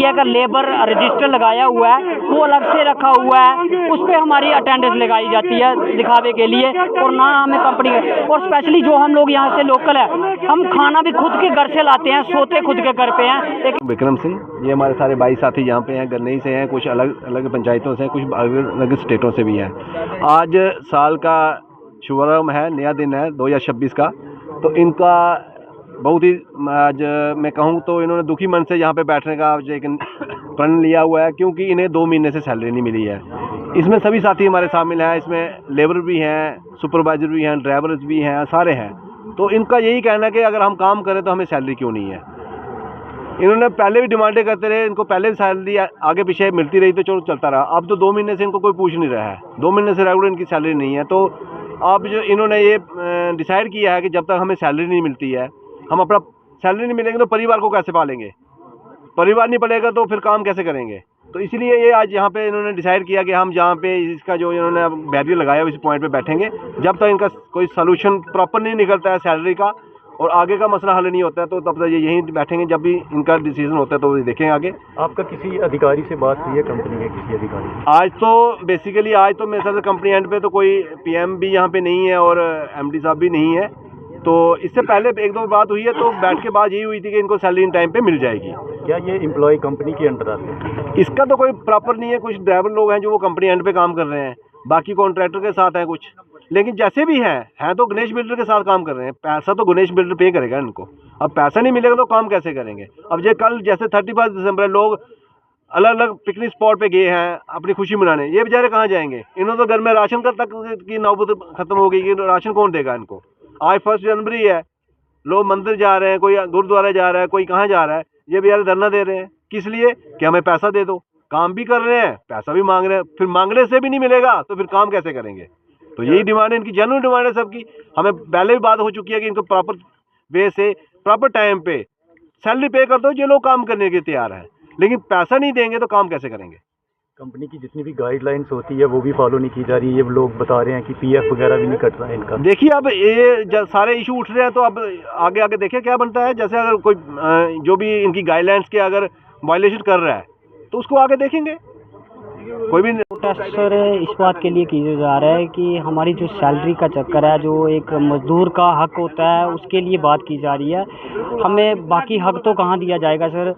है का labour register लगाया हुआ है वो अलग से रखा हुआ है, उस पर हमारी अटेंडेंस लगाई जाती है दिखावे के लिए, और ना हमें कंपनी और स्पेशली जो हम लोग यहाँ से लोकल है हम खाना भी खुद के घर से लाते हैं, सोते खुद के घर पे हैं। विक्रम सिंह, ये हमारे सारे भाई साथी यहाँ पे हैं, गन्नई से हैं, कुछ अलग अलग पंचायतों से हैं, कुछ अलग अलग स्टेटों से भी हैं। आज साल का शुभारंभ है, नया दिन है 2026 का, तो इनका बहुत ही आज मैं कहूँ तो इन्होंने दुखी मन से यहाँ पे बैठने का एक प्रण लिया हुआ है, क्योंकि इन्हें 2 महीने से सैलरी नहीं मिली है। इसमें सभी साथी हमारे शामिल हैं, इसमें लेबर भी हैं, सुपरवाइजर भी हैं, ड्राइवर्स भी हैं, सारे हैं। तो इनका यही कहना है कि अगर हम काम करें तो हमें सैलरी क्यों नहीं है। इन्होंने पहले भी डिमांडें करते रहे, इनको पहले भी सैलरी आगे पीछे मिलती रही तो चलो चलता रहा। अब तो 2 महीने से इनको कोई पूछ नहीं रहा है, 2 महीने से रेगुलर इनकी सैलरी नहीं है। तो अब जो इन्होंने ये डिसाइड किया है कि जब तक हमें सैलरी नहीं मिलती है, हम अपना सैलरी नहीं मिलेंगे तो परिवार को कैसे पालेंगे, परिवार नहीं पलेगा तो फिर काम कैसे करेंगे। तो इसलिए ये आज यहाँ पे इन्होंने डिसाइड किया कि हम जहाँ पे इसका जो इन्होंने बैरियर लगाया इस पॉइंट पे बैठेंगे, जब तक इनका कोई सलूशन प्रॉपर नहीं निकलता है सैलरी का और आगे का मसला हल नहीं होता है, तो तब तक ये यहीं बैठेंगे। जब भी इनका डिसीजन होता है तो देखेंगे आगे। आपका किसी अधिकारी से बात हुई है, कंपनी के किसी अधिकारी से? आज तो बेसिकली आज तो मेरे हिसाब से कंपनी एंड पे तो कोई पीएम भी यहाँ पे नहीं है और एमडी साहब भी नहीं है। तो इससे पहले 1-2 बात हुई है, तो बैठ के बात यही हुई थी कि इनको सैलरी इन टाइम पे मिल जाएगी। क्या ये एम्प्लॉय कंपनी के अंडर आते हैं? इसका तो कोई प्रॉपर नहीं है, कुछ ड्राइवर लोग हैं जो वो कंपनी एंड पे काम कर रहे हैं, बाकी कॉन्ट्रैक्टर के साथ हैं कुछ। लेकिन जैसे भी हैं तो गणेश बिल्डर के साथ काम कर रहे हैं, पैसा तो गणेश बिल्डर पे करेगा इनको। अब पैसा नहीं मिलेगा तो काम कैसे करेंगे। अब ये कल जैसे 31 दिसंबर लोग अलग अलग पिकनिक स्पॉट पे गए हैं अपनी खुशी मनाने, ये बेचारे कहाँ जाएंगे। इन्होंने तो घर में राशन का तक की नौबत खत्म हो गई कि राशन कौन देगा इनको। आज 1 जनवरी है, लोग मंदिर जा रहे हैं, कोई गुरुद्वारे जा रहा है, कोई कहाँ जा रहा है, ये बेचारे धरना दे रहे हैं किस लिए कि हमें पैसा दे दो। काम भी कर रहे हैं, पैसा भी मांग रहे हैं, फिर मांगने से भी नहीं मिलेगा तो फिर काम कैसे करेंगे। तो यही डिमांड है इनकी, जेन्युइन डिमांड है सबकी। हमें पहले भी बात हो चुकी है कि इनको प्रॉपर वे से प्रॉपर टाइम पे सैलरी पे कर दो, ये लोग काम करने के तैयार हैं, लेकिन पैसा नहीं देंगे तो काम कैसे करेंगे। कंपनी की जितनी भी गाइडलाइंस होती है वो भी फॉलो नहीं की जा रही है। ये लोग बता रहे हैं कि पीएफ वगैरह भी नहीं कट रहा है इनका। देखिए अब ये सारे इशू उठ रहे हैं, तो अब आगे आगे देखिए क्या बनता है। जैसे अगर कोई जो भी इनकी गाइडलाइंस के अगर वायलेशन कर रहा है तो उसको आगे देखेंगे। कोई भी प्रोटेस्ट सर इस बात के लिए किया जा रहा है कि हमारी जो सैलरी का चक्कर है, जो एक मजदूर का हक होता है, उसके लिए बात की जा रही है। हमें बाकी हक तो कहाँ दिया जाएगा सर।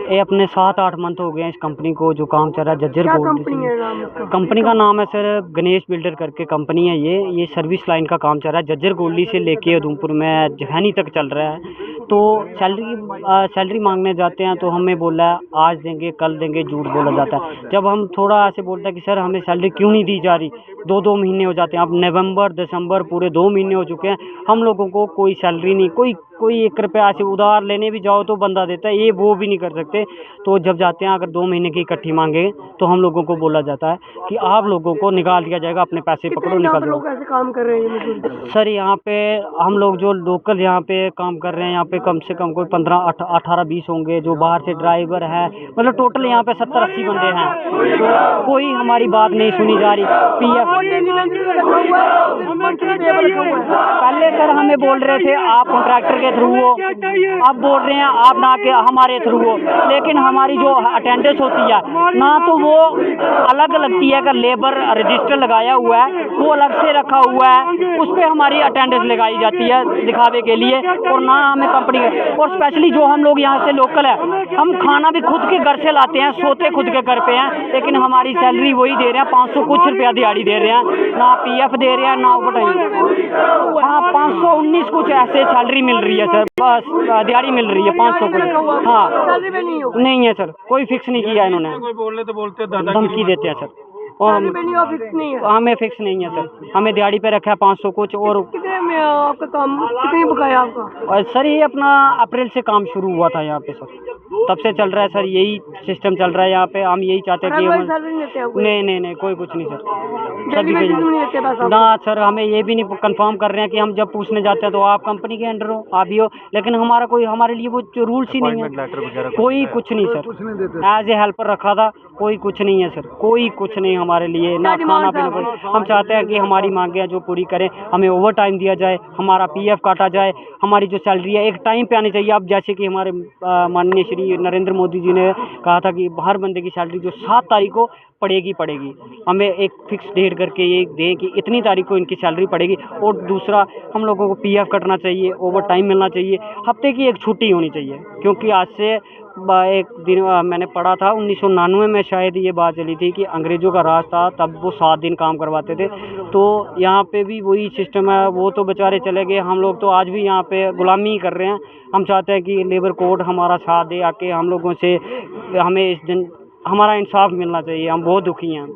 ये अपने 7-8 मंथ हो गए हैं इस कंपनी को जो काम चल रहा है जज्जर गोल्डी। कंपनी का नाम है सर गणेश बिल्डर करके कंपनी है। ये सर्विस लाइन का काम चल रहा है, जज्जर गोल्डी से लेके उधमपुर में जहनी तक चल रहा है। तो सैलरी मांगने जाते हैं तो हमें बोला है आज देंगे कल देंगे, झूठ बोला जाता है। जब हम थोड़ा ऐसे बोलते हैं कि सर हमें सैलरी क्यों नहीं दी जा रही, 2-2 महीने हो जाते हैं, अब नवंबर दिसंबर पूरे 2 महीने हो चुके हैं, हम लोगों को कोई सैलरी नहीं, कोई 1 रुपया ऐसे उधार लेने भी जाओ तो बंदा देता है, ये वो भी नहीं कर सकते। तो जब जाते हैं अगर 2 महीने की इकट्ठी मांगे तो हम लोगों को बोला जाता है कि आप लोगों को निकाल दिया जाएगा, अपने पैसे पकड़ो निकाल दो। कैसे काम कर रहे हैं सर यहाँ पे हम लोग जो लोकल यहाँ पे काम कर रहे हैं, यहाँ पे कम से कम कोई 15-18-20 होंगे, जो बाहर से ड्राइवर है, मतलब टोटल यहाँ पे 70-80 बंदे हैं। तो कोई हमारी बात नहीं सुनी जा रही। पीएफ पहले सर हमें बोल रहे थे आप कॉन्ट्रैक्टर के थ्रू हो, अब बोल रहे हैं आप ना के हमारे थ्रू हो, लेकिन हमारी जो अटेंडेंस होती है ना तो वो अलग लगती है, अगर लेबर रजिस्टर लगाया हुआ है वो अलग से रखा हुआ है, उस पर हमारी अटेंडेंस लगाई जाती है दिखावे के लिए, और ना हमें कंपनी और स्पेशली जो हम लोग यहाँ से लोकल है हम खाना भी खुद के घर से लाते हैं, सोते खुद के घर पे हैं, लेकिन हमारी सैलरी वही दे रहे हैं 500 कुछ रुपया दिहाड़ी दे रहे हैं, ना पीएफ दे रहे हैं ना बताइए। हाँ 519 कुछ ऐसे सैलरी मिल रही है सर, बस दिहाड़ी मिल रही है 500 कुछ। हाँ नहीं है सर, कोई फिक्स नहीं किया इन्होंने, धमकी देते हैं सर, और हमें फिक्स नहीं है सर, हमें दिहाड़ी पे रखा है 500 कुछ। और कितने में आपका काम कितने बकाया आपका? और सर ये अपना अप्रैल से काम शुरू हुआ था यहाँ पे सर, तब से चल रहा है सर, यही सिस्टम चल रहा है यहाँ पे। हम यही चाहते हैं कि नहीं कोई कुछ नहीं सर, सभी ना सर हमें ये भी नहीं कंफर्म कर रहे हैं कि हम जब पूछने जाते हैं तो आप कंपनी के अंडर हो आप ही हो, लेकिन हमारा कोई हमारे लिए वो रूल्स ही नहीं है, कोई कुछ नहीं सर। एज ए हेल्पर रखा था, कोई कुछ नहीं है सर, कोई कुछ नहीं हमारे लिए, ना क्या खाना डिमांड है पीना आपकी? कुछ। हम चाहते हैं कि हमारी मांगें जो पूरी करें, हमें ओवर टाइम दिया जाए, हमारा पीएफ काटा जाए, हमारी जो सैलरी है एक टाइम पे आनी चाहिए। अब जैसे कि हमारे माननीय श्री नरेंद्र मोदी जी ने कहा था कि हर बंदे की सैलरी जो 7 तारीख को पड़ेगी, हमें एक फिक्स डेट करके ये दें कि इतनी तारीख को इनकी सैलरी पड़ेगी। और दूसरा, हम लोगों को पीएफ कटना चाहिए, ओवर टाइम मिलना चाहिए, हफ्ते की एक छुट्टी होनी चाहिए। क्योंकि आज से एक दिन मैंने पढ़ा था 1999 में शायद ये बात चली थी कि अंग्रेज़ों का राज था, तब वो 7 दिन काम करवाते थे। तो यहाँ पे भी वही सिस्टम है, वो तो बेचारे चले गए, हम लोग तो आज भी यहाँ पे गुलामी ही कर रहे हैं। हम चाहते हैं कि लेबर कोर्ट हमारा साथ दे, आके हम लोगों से हमें इस दिन हमारा इंसाफ मिलना चाहिए। हम बहुत दुखी हैं।